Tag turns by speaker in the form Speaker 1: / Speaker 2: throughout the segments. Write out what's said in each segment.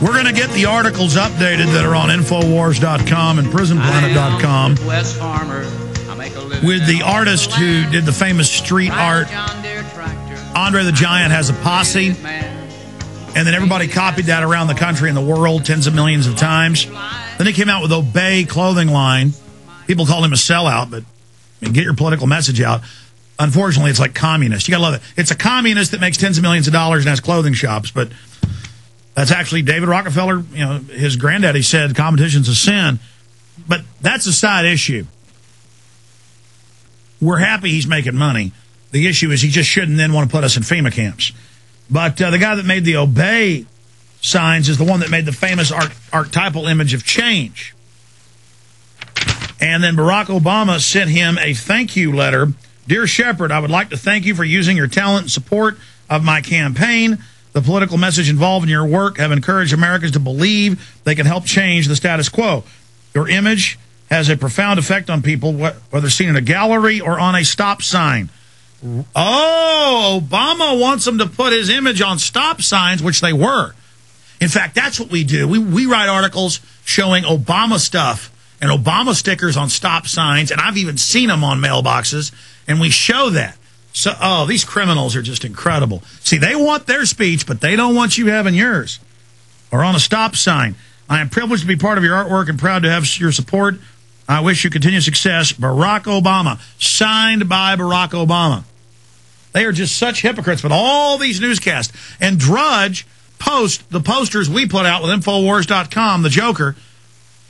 Speaker 1: We're going to get the articles updated that are on Infowars.com and PrisonPlanet.com with the artist who did the famous street art. Andre the Giant has a posse, and then everybody copied that around the country and the world tens of millions of times. Then he came out with Obey clothing line. People call him a sellout, but I mean, get your political message out. Unfortunately, it's like communist. You got to love it. It's a communist that makes tens of millions of dollars and has clothing shops, but that's actually David Rockefeller, you know, his granddaddy said competition's a sin. But that's a side issue. We're happy he's making money. The issue is he just shouldn't then want to put us in FEMA camps. But the guy that made the Obey signs is the one that made the famous archetypal image of change. And then Barack Obama sent him a thank you letter. Dear Shepard, I would like to thank you for using your talent and support of my campaign. The political message involved in your work have encouraged Americans to believe they can help change the status quo. Your image has a profound effect on people, whether seen in a gallery or on a stop sign. Oh, Obama wants them to put his image on stop signs, which they were. In fact, that's what we do. We write articles showing Obama stuff and Obama stickers on stop signs, and I've even seen them on mailboxes, and we show that. So, oh, these criminals are just incredible. See, they want their speech, but they don't want you having yours. Or on a stop sign. I am privileged to be part of your artwork and proud to have your support. I wish you continued success. Barack Obama. Signed by Barack Obama. They are just such hypocrites. But all these newscasts. And Drudge post the posters we put out with Infowars.com, the Joker,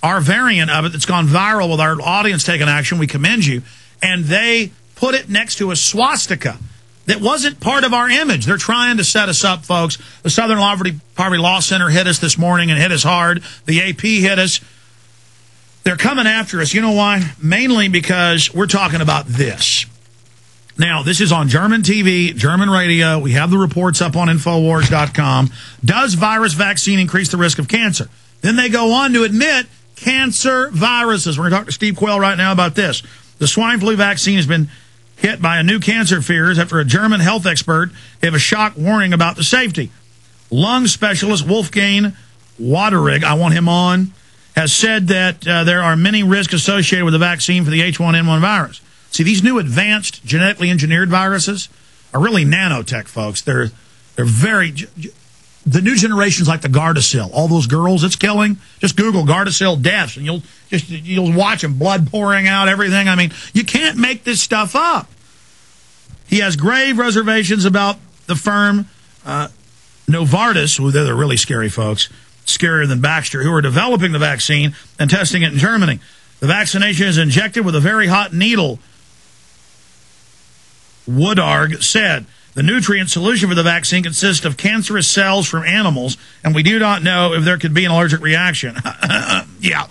Speaker 1: our variant of it that's gone viral with our audience taking action. We commend you. And they put it next to a swastika that wasn't part of our image. They're trying to set us up, folks. The Southern Poverty Law Center hit us this morning and hit us hard. The AP hit us. They're coming after us. You know why? Mainly because we're talking about this. Now, this is on German TV, German radio. We have the reports up on Infowars.com. Does virus vaccine increase the risk of cancer? Then they go on to admit cancer viruses. We're going to talk to Steve Quayle right now about this. The swine flu vaccine has been hit by a new cancer fears after a German health expert gave a shock warning about the safety. Lung specialist Wolfgang Waderig, I want him on, has said that there are many risks associated with the vaccine for the H1N1 virus. See, these new advanced genetically engineered viruses are really nanotech, folks. They're very... The new generation's like the Gardasil. All those girls it's killing, just Google Gardasil deaths, and you'll watch them, blood pouring out, everything. I mean, you can't make this stuff up. He has grave reservations about the firm Novartis, who they're really scary folks, scarier than Baxter, who are developing the vaccine and testing it in Germany. The vaccination is injected with a very hot needle, Woodarg said. The nutrient solution for the vaccine consists of cancerous cells from animals, and we do not know if there could be an allergic reaction. Yeah,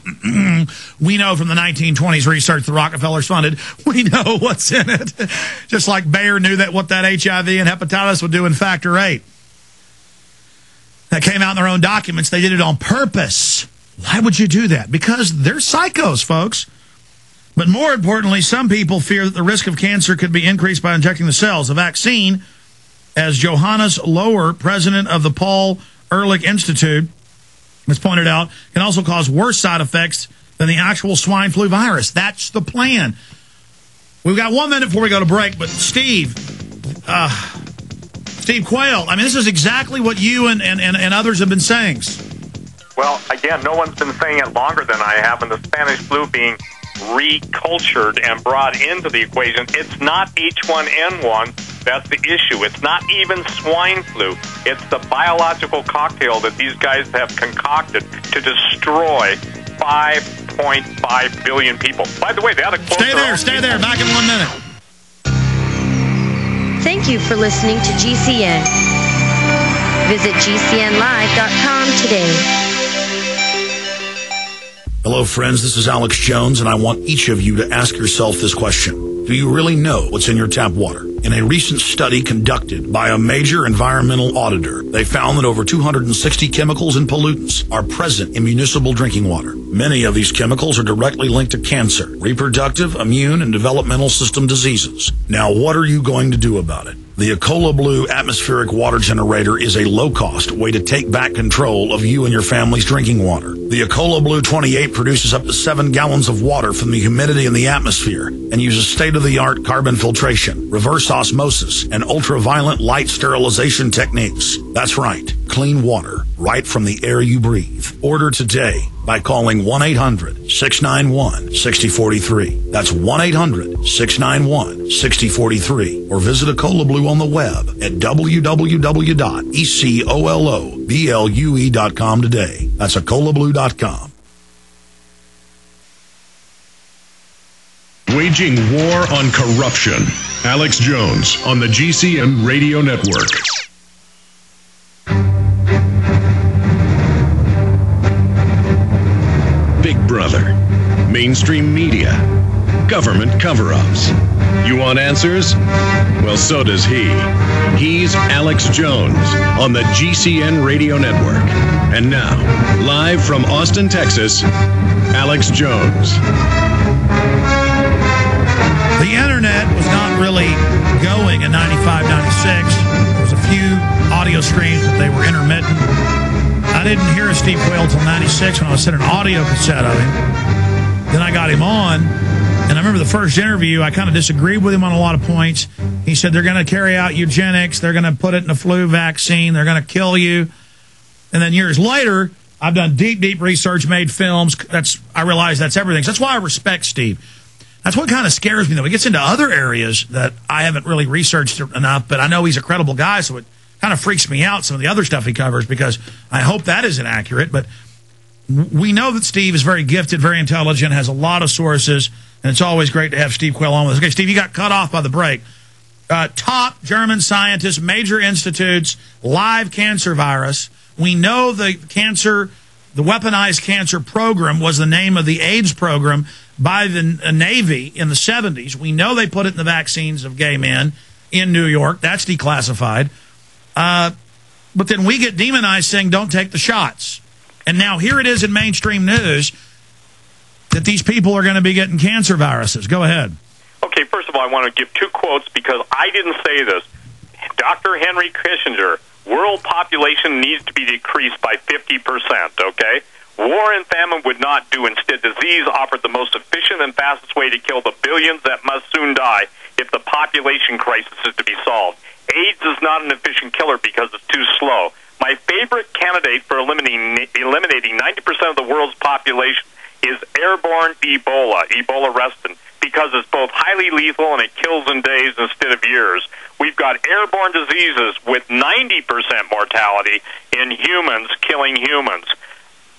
Speaker 1: we know from the 1920s research the Rockefellers funded. We know what's in it. Just like Bayer knew that what that HIV and hepatitis would do in Factor 8. That came out in their own documents. They did it on purpose. Why would you do that? Because they're psychos, folks. But more importantly, some people fear that the risk of cancer could be increased by injecting the cells. The vaccine, as Johannes Lohr, president of the Paul Ehrlich Institute, has pointed out, can also cause worse side effects than the actual swine flu virus. That's the plan. We've got 1 minute before we go to break, but Steve Quayle, I mean, this is exactly what you and others have been saying.
Speaker 2: Well, again, no one's been saying it longer than I have, and the Spanish flu being recultured and brought into the equation. It's not H1N1 that's the issue. It's not even swine flu. It's the biological cocktail that these guys have concocted to destroy 5.5 billion people. By the way, they had a
Speaker 1: Stay there. Back in 1 minute.
Speaker 3: Thank you for listening to GCN. Visit GCNlive.com today.
Speaker 1: Hello, friends. This is Alex Jones, and I want each of you to ask yourself this question. Do you really know what's in your tap water? In a recent study conducted by a major environmental auditor, they found that over 260 chemicals and pollutants are present in municipal drinking water. Many of these chemicals are directly linked to cancer, reproductive, immune, and developmental system diseases. Now, what are you going to do about it? The Ecola Blue atmospheric water generator is a low-cost way to take back control of you and your family's drinking water. The Ecola Blue 28 produces up to 7 gallons of water from the humidity in the atmosphere and uses state-of-the-art carbon filtration, reverse osmosis, and ultraviolet light sterilization techniques. That's right, clean water right from the air you breathe. Order today by calling 1-800-691-6043. That's 1-800-691-6043. Or visit Ecola Blue on the web at www.ecoloblu.com today. That's ecolablue.com.
Speaker 4: Waging war on corruption. Alex Jones on the GCN Radio Network. Big Brother, mainstream media, government cover-ups. You want answers? Well, so does he. He's Alex Jones on the GCN Radio Network. And now, live from Austin, Texas, Alex Jones.
Speaker 1: The internet was not really going in 95, 96. There was a few audio streams, but they were intermittent. I didn't hear Steve Quayle until 96 when I was sending an audio cassette of him. Then I got him on, and I remember the first interview, I kind of disagreed with him on a lot of points. He said they're going to carry out eugenics, they're going to put it in a flu vaccine, they're going to kill you. And then years later, I've done deep research, made films. I realize that's everything. So that's why I respect Steve. That's what kind of scares me, though. He gets into other areas that I haven't really researched enough, but I know he's a credible guy, so it kind of freaks me out, some of the other stuff he covers, because I hope that isn't accurate. But we know that Steve is very gifted, very intelligent, has a lot of sources, and it's always great to have Steve Quayle on with us. Okay, Steve, you got cut off by the break. Top German scientists, major institutes, live cancer virus. We know the weaponized cancer program was the name of the AIDS program by the Navy in the 70s. We know they put it in the vaccines of gay men in New York. That's declassified. But then we get demonized saying don't take the shots. And now here it is in mainstream news that these people are going to be getting cancer viruses. Go ahead.
Speaker 2: Okay, first of all, I want to give 2 quotes because I didn't say this. Dr. Henry Kissinger, world population needs to be decreased by 50%, okay? War and famine would not do. Instead, disease offered the most efficient and fastest way to kill the billions that must soon die if the population crisis is to be solved. AIDS is not an efficient killer because it's too slow. My favorite candidate for eliminating 90% of the world's population is airborne Ebola, Ebola restin, because it's both highly lethal and it kills in days instead of years. We've got airborne diseases with 90% mortality in humans killing humans.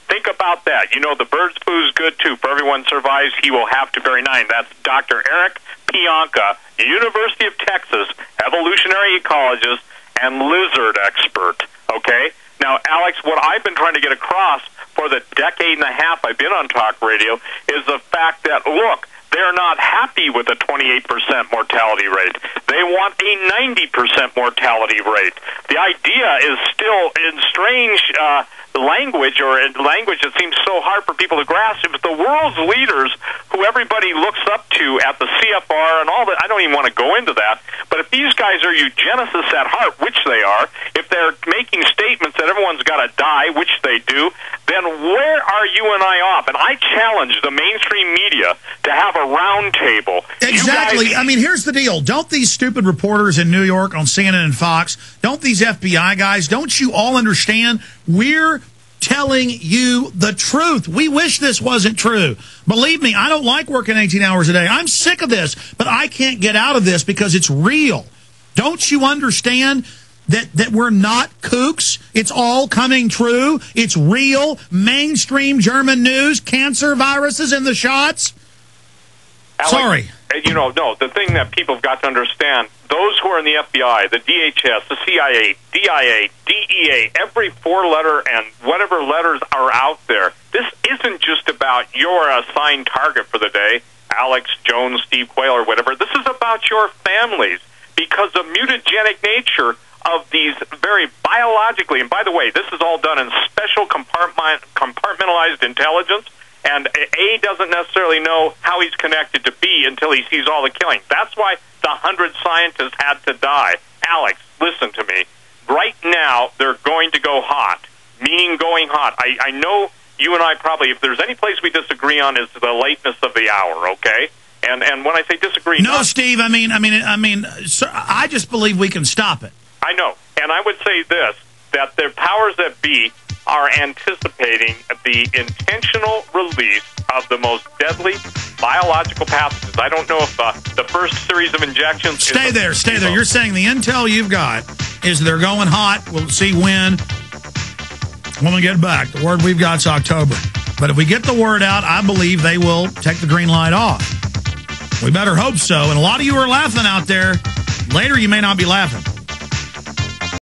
Speaker 2: Think about that. You know, the bird flu is good, too. For everyone survives, he will have to bury 9. That's Dr. Eric Pianka, University of Texas, evolutionary ecologist and lizard expert. Okay? Now, Alex, what I've been trying to get across for the decade and a half I've been on talk radio is the fact that, look, they're not happy with a 28% mortality rate. They want a 90% mortality rate. The idea is still in strange language, or in language that seems so hard for people to grasp. If the world's leaders, who everybody looks up to at the CFR and all that, I don't even want to go into that, but if these guys are eugenicists at heart, which they are, if they're making statements that everyone's got to die, which they do, then where are you and I off? And I challenge the mainstream media to have a round table.
Speaker 1: Exactly. I mean, here's the deal. Don't these stupid reporters in New York on CNN and Fox, don't these FBI guys, don't you all understand we're telling you the truth? We wish this wasn't true. Believe me, I don't like working 18 hours a day. I'm sick of this, but I can't get out of this because it's real. Don't you understand that we're not kooks? It's all coming true. It's real. Mainstream German news, cancer viruses in the shots.
Speaker 2: Alex,
Speaker 1: sorry.
Speaker 2: You know, no, the thing that people have got to understand, those who are in the FBI, the DHS, the CIA, DIA, DEA, every 4-letter and whatever letters are out there, this isn't just about your assigned target for the day, Alex Jones, Steve Quayle, or whatever. This is about your families, because the mutagenic nature of these very biologically, and by the way, this is all done in special compartmentalized intelligence, and A doesn't necessarily know how he's connected to B until he sees all the killing. That's why the 100 scientists had to die. Alex, listen to me. Right now, they're going to go hot, meaning going hot. I know you and I probably, if there's any place we disagree on, is the lateness of the hour, okay? And when I say disagree...
Speaker 1: No, Steve, I mean, sir, I just believe we can stop it.
Speaker 2: I know. And I would say this, that the powers that be are anticipating the intentional release of the most deadly biological pathogens. I don't know if the first series of injections...
Speaker 1: Stay there. You're saying the intel you've got is they're going hot. We'll see when we get back. The word we've got is October. But if we get the word out, I believe they will take the green light off. We better hope so. And a lot of you are laughing out there. Later, you may not be laughing.